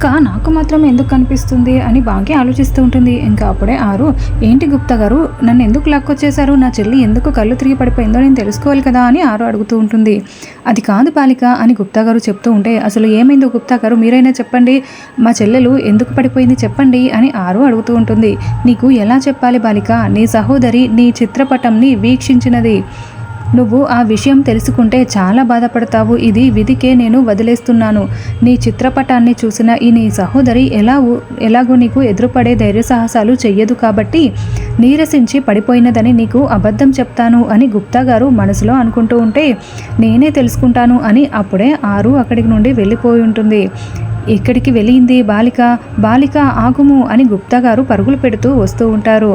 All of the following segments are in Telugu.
అక్క నాకు మాత్రం ఎందుకు కనిపిస్తుంది అని బాగా ఆలోచిస్తూ ఉంటుంది. ఇంకా అప్పుడే ఆరు, ఏంటి గుప్తా గారు నన్ను ఎందుకు లాక్కొచ్చేశారు, నా చెల్లి ఎందుకు కళ్ళు తిరిగి పడిపోయిందో నేను తెలుసుకోవాలి కదా అని ఆరు అడుగుతూ ఉంటుంది. అది కాదు బాలిక అని గుప్తా గారు చెప్తూ ఉంటే, అసలు ఏమైందో గుప్తా గారు మీరైనా చెప్పండి, మా చెల్లెలు ఎందుకు పడిపోయింది చెప్పండి అని ఆరు అడుగుతూ ఉంటుంది. నీకు ఎలా చెప్పాలి బాలిక, నీ సహోదరి నీ చిత్రపటంని వీక్షించినది, నువ్వు ఆ విషయం తెలుసుకుంటే చాలా బాధపడతావు. ఇది విధికే నేను వదిలేస్తున్నాను. నీ చిత్రపటాన్ని చూసిన ఈ నీ సహోదరి ఎలాగో నీకు ఎదురుపడే ధైర్య సాహసాలు చెయ్యదు కాబట్టి నీరసించి పడిపోయినదని నీకు అబద్ధం చెప్తాను అని గుప్తా గారు మనసులో అనుకుంటూ ఉంటే, నేనే తెలుసుకుంటాను అని అప్పుడే ఆరు అక్కడికి నుండి వెళ్ళిపోయి ఉంటుంది. ఎక్కడికి వెళ్ళింది బాలిక, బాలిక ఆగుము అని గుప్తా గారు పరుగులు పెడుతూ వస్తూ ఉంటారు.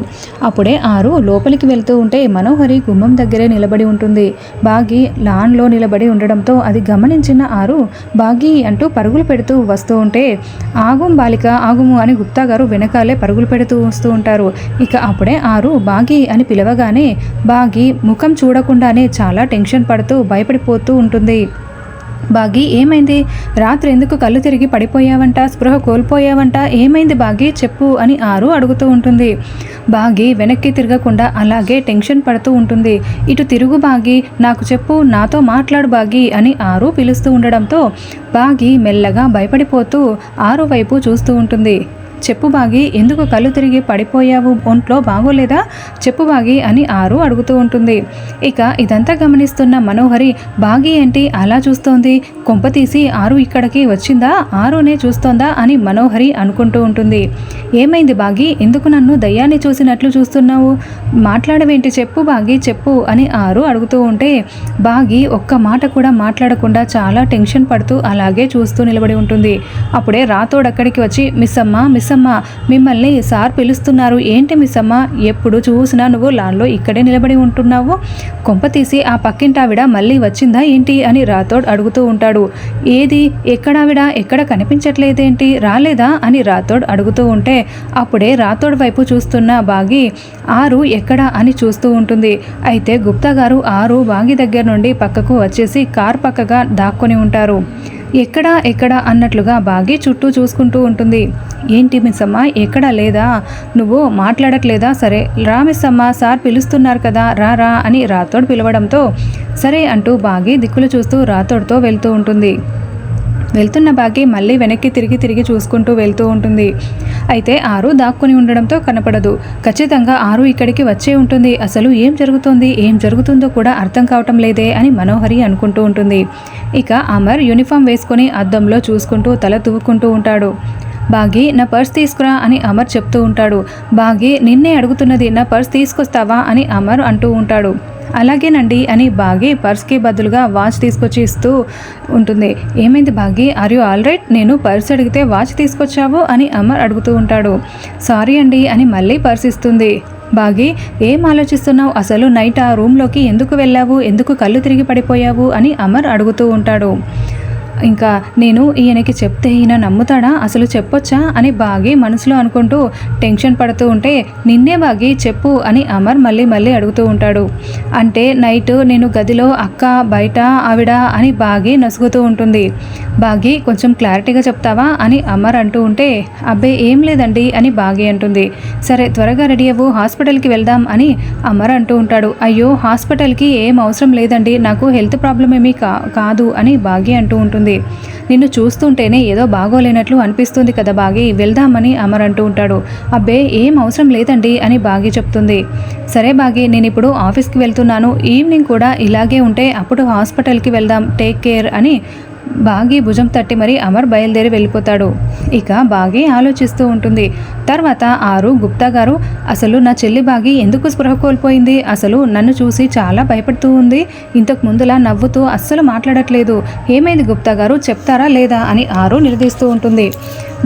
అప్పుడే ఆరు లోపలికి వెళ్తూ ఉంటే మనోహరి గుమ్మం దగ్గరే నిలబడి ఉంటుంది. బాగి లాన్లో నిలబడి ఉండడంతో అది గమనించిన ఆరు బాగి అంటూ పరుగులు పెడుతూ వస్తూ ఉంటే, ఆగుం బాలిక ఆగుము అని గుప్తా గారు వెనకాలే పరుగులు పెడుతూ వస్తూ ఉంటారు. ఇక అప్పుడే ఆరు బాగి అని పిలవగానే బాగి ముఖం చూడకుండానే చాలా టెన్షన్ పడుతూ భయపడిపోతూ ఉంటుంది. బాగి ఏమైంది, రాత్రి ఎందుకు కళ్ళు తిరిగి పడిపోయావంట, స్పృహ కోల్పోయావంట, ఏమైంది బాగి చెప్పు అని ఆరు అడుగుతూ ఉంటుంది. బాగి వెనక్కి తిరగకుండా అలాగే టెన్షన్ పడుతూ ఉంటుంది. ఇటు తిరుగు బాగి, నాకు చెప్పు, నాతో మాట్లాడు బాగి అని ఆరు పిలుస్తూ ఉండడంతో బాగి మెల్లగా భయపడిపోతూ ఆరు వైపు చూస్తూ ఉంటుంది. చెప్పు బాగి, ఎందుకు కళ్ళు తిరిగి పడిపోయావు, ఒంట్లో బాగోలేదా చెప్పు బాగి అని ఆరు అడుగుతూ ఉంటుంది. ఇక ఇదంతా గమనిస్తున్న మనోహరి, బాగి ఏంటి అలా చూస్తోంది, కొంప తీసి ఆరు ఇక్కడికి వచ్చిందా, ఆరునే చూస్తోందా అని మనోహరి అనుకుంటూ ఉంటుంది. ఏమైంది బాగి, ఎందుకు నన్ను దయ్యాన్ని చూసినట్లు చూస్తున్నావు, మాట్లాడవేంటి చెప్పు బాగి చెప్పు అని ఆరు అడుగుతూ ఉంటే బాగి ఒక్క మాట కూడా మాట్లాడకుండా చాలా టెన్షన్ పడుతూ అలాగే చూస్తూ నిలబడి ఉంటుంది. అప్పుడే రాతోడు అక్కడికి వచ్చి, మిస్సమ్మ మిమ్మల్ని సార్ పిలుస్తున్నారు, ఏంటి మిస్సమ్మ ఎప్పుడు చూసినా నువ్వు లాన్లో ఇక్కడే నిలబడి ఉంటున్నావు, కొంప తీసి ఆ పక్కింటావిడ మళ్ళీ వచ్చిందా ఏంటి అని రాతోడ్ అడుగుతూ ఉంటాడు. ఏది ఎక్కడావిడ, ఎక్కడ కనిపించట్లేదేంటి, రాలేదా అని రాతోడ్ అడుగుతూ ఉంటే అప్పుడే రాతోడ్ వైపు చూస్తున్న బాగి ఆరు ఎక్కడా అని చూస్తూ ఉంటుంది. అయితే గుప్తా గారు ఆరు బాగి దగ్గర నుండి పక్కకు వచ్చేసి కార్ పక్కగా దాక్కొని ఉంటారు. ఎక్కడా అన్నట్లుగా బాగి చుట్టూ చూసుకుంటూ ఉంటుంది. ఏంటి మిస్సమ్మ ఎక్కడా లేదా, నువ్వు మాట్లాడట్లేదా, సరే రా మిస్సమ్మ సార్ పిలుస్తున్నారు కదా రా అని రాతోడు పిలవడంతో సరే అంటూ బాగి దిక్కులు చూస్తూ రాతోడుతో వెళ్తూ ఉంటుంది. వెళ్తున్న బాగి మళ్ళీ వెనక్కి తిరిగి చూసుకుంటూ వెళ్తూ ఉంటుంది. అయితే ఆరు దాక్కుని ఉండడంతో కనపడదు. ఖచ్చితంగా ఆరు ఇక్కడికి వచ్చే ఉంటుంది, అసలు ఏం జరుగుతుందో కూడా అర్థం కావటం లేదే అని మనోహరి అనుకుంటూ ఉంటుంది. ఇక అమర్ యూనిఫామ్ వేసుకొని అద్దంలో చూసుకుంటూ తల దువ్వుకుంటూ ఉంటాడు. బాగి నా పర్స్ తీసుకురా అని అమర్ చెప్తూ ఉంటాడు. బాగి నిన్నే అడుగుతున్నది, నా పర్స్ తీసుకొస్తావా అని అమర్ అంటూ ఉంటాడు. అలాగేనండి అని బాగి పర్స్కి బదులుగా వాచ్ తీసుకొచ్చి ఇస్తూ ఉంటుంది. ఏమైంది బాగి, ఆర్ యు ఆల్ రైట్, నేను పర్స్ అడిగితే వాచ్ తీసుకొచ్చావు అని అమర్ అడుగుతూ ఉంటాడు. సారీ అండి అని మళ్ళీ పర్స్ ఇస్తుంది. బాగి ఏం ఆలోచిస్తున్నావు, అసలు నైట్ ఆ రూమ్లోకి ఎందుకు వెళ్ళావు, ఎందుకు కళ్ళు తిరిగి పడిపోయావు అని అమర్ అడుగుతూ ఉంటాడు. ఇంకా నేను ఈయనకి చెప్తే ఈయన నమ్ముతాడా, అసలు చెప్పొచ్చా అని బాగి మనసులో అనుకుంటూ టెన్షన్ పడుతూ ఉంటే, నిన్నే బాగి చెప్పు అని అమర్ మళ్ళీ అడుగుతూ ఉంటాడు. అంటే నైట్ నేను గదిలో అక్క బయట ఆవిడ అని బాగి నసుగుతూ ఉంటుంది. బాగి కొంచెం క్లారిటీగా చెప్తావా అని అమర్ అంటూ ఉంటే, అబ్బే ఏం లేదండి అని బాగి అంటుంది. సరే త్వరగా రెడీ అవ్వు, హాస్పిటల్కి వెళ్దాం అని అమర్ అంటూ ఉంటాడు. అయ్యో హాస్పిటల్కి ఏం అవసరం లేదండి, నాకు హెల్త్ ప్రాబ్లం ఏమీ కాదు అని బాగి అంటూ ఉంటుంది. నిన్ను చూస్తుంటేనే ఏదో బాగోలేనట్లు అనిపిస్తుంది కదా బాగి, వెళ్దామని అమర్ అంటూ ఉంటాడు. అబ్బే ఏం అవసరం లేదండి అని బాగి చెప్తుంది. సరే బాగి నేను ఇప్పుడు ఆఫీస్కి వెళ్తున్నాను, ఈవినింగ్ కూడా ఇలాగే ఉంటే అప్పుడు హాస్పిటల్కి వెళ్దాం, టేక్ కేర్ అని బాగి భుజం తట్టి మరి అమర్ బయలుదేరి వెళ్ళిపోతాడు. ఇక బాగి ఆలోచిస్తూ ఉంటుంది. తర్వాత ఆరు గుప్తా గారు, అసలు నా చెల్లి బాగి ఎందుకు స్పృహ కోల్పోయింది, అసలు నన్ను చూసి చాలా భయపడుతూ ఉంది, ఇంతకు ముందులా నవ్వుతూ అస్సలు మాట్లాడట్లేదు, ఏమైంది గుప్తా గారు చెప్తారా లేదా అని ఆరు నిలదీస్తూ ఉంటుంది.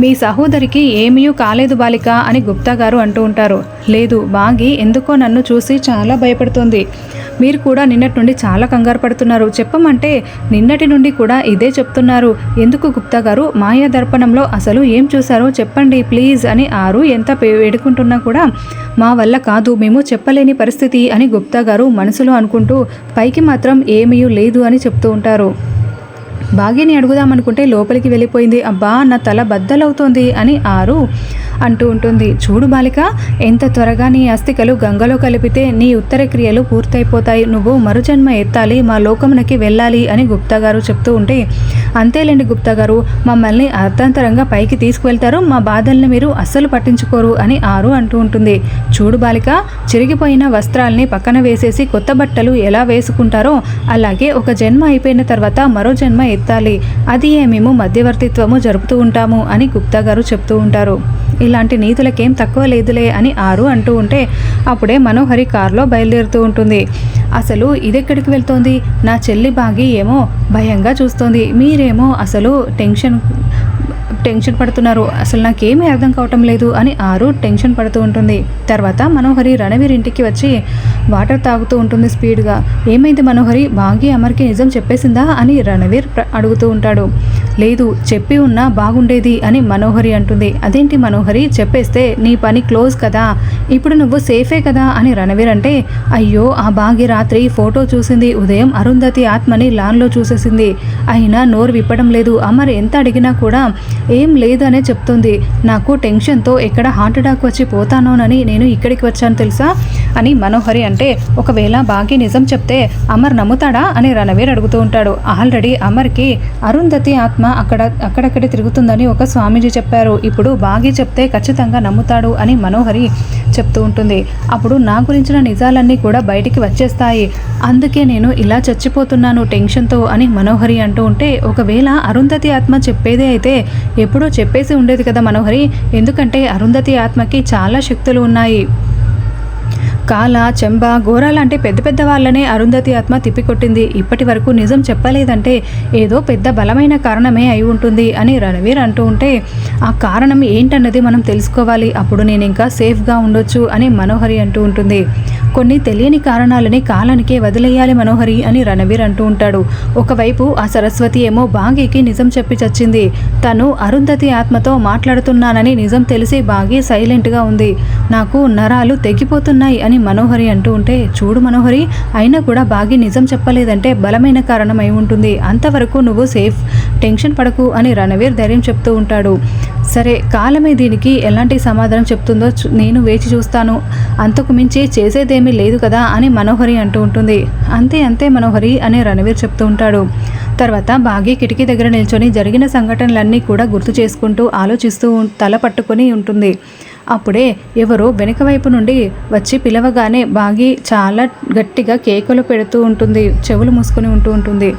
మీ సహోదరికి ఏమీ కాలేదు బాలిక అని గుప్తా గారు అంటూ ఉంటారు. లేదు బాగి ఎందుకో నన్ను చూసి చాలా భయపడుతుంది, మీరు కూడా నిన్నటి నుండి చాలా కంగారు పడుతున్నారు, చెప్పమంటే నిన్నటి నుండి కూడా ఇదే చెప్తున్నారు, ఎందుకు గుప్తా గారు మాయా దర్పణంలో అసలు ఏం చూశారో చెప్పండి ప్లీజ్ అని ఆరు ఎంత వేడుకుంటున్నా కూడా మా వల్ల కాదు, మేము చెప్పలేని పరిస్థితి అని గుప్తా గారు మనసులో అనుకుంటూ పైకి మాత్రం ఏమీ లేదు అని చెప్తూ ఉంటారు. భాగ్యని అడుగుదామనుకుంటే లోపలికి వెళ్ళిపోయింది. అబ్బా నా తల బద్దలవుతోంది అని ఆరు అంటూ ఉంటుంది. చూడు బాలిక, ఎంత త్వరగా నీ అస్థికలు గంగలో కలిపితే నీ ఉత్తర క్రియలు పూర్తయిపోతాయి. నువ్వు మరుజన్మ ఎత్తాలి, మా లోకమునకి వెళ్ళాలి అని గుప్తా గారు చెప్తూ ఉంటే, అంతేలేండి గుప్తా గారు, మమ్మల్ని అర్థాంతరంగా పైకి తీసుకువెళ్తారు, మా బాధల్ని మీరు అస్సలు పట్టించుకోరు అని ఆరు అంటూ ఉంటుంది. చూడు బాలిక, చిరిగిపోయిన వస్త్రాల్ని పక్కన వేసేసి కొత్త బట్టలు ఎలా వేసుకుంటారో అలాగే ఒక జన్మ అయిపోయిన తర్వాత మరో జన్మ ఎత్తాలి. అది మేము మధ్యవర్తిత్వము జరుపుతూ ఉంటాము అని గుప్తా గారు చెప్తూ ఉంటారు. ఇలాంటి నీతులకేం తక్కువ లేదులే అని ఆరు అంటూ ఉంటే అప్పుడే మనోహరి కారులో బయలుదేరుతూ ఉంటుంది. అసలు ఇదెక్కడికి వెళ్తోంది? నా చెల్లి బాగి ఏమో భయంగా చూస్తోంది, మీరేమో అసలు టెన్షన్ పడుతున్నారు, అసలు నాకేమీ అర్థం కావటం లేదు అని ఆరు టెన్షన్ పడుతూ ఉంటుంది. తర్వాత మనోహరి రణవీర్ ఇంటికి వచ్చి వాటర్ తాగుతూ ఉంటుంది స్పీడ్గా. ఏమైంది మనోహరి, బాగి అమర్కి నిజం చెప్పేసిందా అని రణవీర్ అడుగుతూ ఉంటాడు. లేదు, చెప్పి ఉన్నా బాగుండేది అని మనోహరి అంటుంది. అదేంటి మనోహరి, చెప్పేస్తే నీ పని క్లోజ్ కదా, ఇప్పుడు నువ్వు సేఫే కదా అని రణవీర్ అంటే, అయ్యో ఆ బాగి రాత్రి ఫోటో చూసింది, ఉదయం అరుంధతి ఆత్మని లాన్లో చూసేసింది, అయినా నోరు విప్పడం లేదు. అమర్ ఎంత అడిగినా కూడా ఏం లేదు అనే చెప్తుంది. నాకు టెన్షన్తో ఎక్కడ హార్ట్ అటాక్ వచ్చి పోతానోనని నేను ఇక్కడికి వచ్చాను తెలుసా అని మనోహరి అంటే, ఒకవేళ బాగి నిజం చెప్తే అమర్ నమ్ముతాడా అని రణవీర్ అడుగుతూ ఉంటాడు. ఆల్రెడీ అమర్కి అరుంధతి ఆత్మ అక్కడక్కడే తిరుగుతుందని ఒక స్వామీజీ చెప్పారు, ఇప్పుడు బాగి చెప్తే ఖచ్చితంగా నమ్ముతాడు అని మనోహరి చెప్తూ ఉంటుంది. అప్పుడు నా గురించిన నిజాలన్నీ కూడా బయటికి వచ్చేస్తాయి, అందుకే నేను ఇలా చచ్చిపోతున్నాను టెన్షన్తో అని మనోహరి అంటూ ఉంటే, ఒకవేళ అరుంధతి ఆత్మ చెప్పేదే అయితే ఎప్పుడో చెప్పేసి ఉండేది కదా మనోహరి, ఎందుకంటే అరుంధతి ఆత్మకి చాలా శక్తులు ఉన్నాయి. కాల, చెంబ, ఘోర లాంటి పెద్ద పెద్ద వాళ్ళనే అరుంధతి ఆత్మ తిప్పికొట్టింది. ఇప్పటి వరకు నిజం చెప్పలేదంటే ఏదో పెద్ద బలమైన కారణమే అయి ఉంటుంది అని రణవీర్ అంటూ ఉంటే, ఆ కారణం ఏంటన్నది మనం తెలుసుకోవాలి, అప్పుడు నేను ఇంకా సేఫ్గా ఉండొచ్చు అని మనోహరి అంటూ ఉంటుంది. కొన్ని తెలియని కారణాలని కాలానికే వదిలేయాలి మనోహరి అని రణవీర్ అంటూ ఉంటాడు. ఒకవైపు ఆ సరస్వతి ఏమో బాగీకి నిజం చెప్పి చచ్చింది, తను అరుంధతి ఆత్మతో మాట్లాడుతున్నానని నిజం తెలిసి బాగి సైలెంట్గా ఉంది, నాకు నరాలు తెగిపోతున్నాయి అని మనోహరి అంటూ ఉంటే, చూడు మనోహరి, అయినా కూడా బాగి నిజం చెప్పలేదంటే బలమైన కారణం అయి ఉంటుంది, అంతవరకు నువ్వు సేఫ్, టెన్షన్ పడకు అని రణవీర్ ధైర్యం చెప్తూ ఉంటాడు. సరే, కాలమే దీనికి ఎలాంటి సమాధానం చెప్తుందో నేను వేచి చూస్తాను, అంతకు మించి చేసేదేమీ లేదు కదా అని మనోహరి అంటూ ఉంటుంది. అంతే అంతే మనోహరి అని రణవీర్ చెప్తూ ఉంటాడు. తర్వాత బాగి కిటికీ దగ్గర నిల్చొని జరిగిన సంఘటనలన్నీ కూడా గుర్తు చేసుకుంటూ ఆలోచిస్తూ తల పట్టుకొని ఉంటుంది. అప్పుడే ఎవరో వెనుక వైపు నుండి వచ్చి పిలవగానే బాగి చాలా గట్టిగా కేకలు పెడుతూ ఉంటుంది, చెవులు మూసుకొని ఉంటూ ఉంటుంది.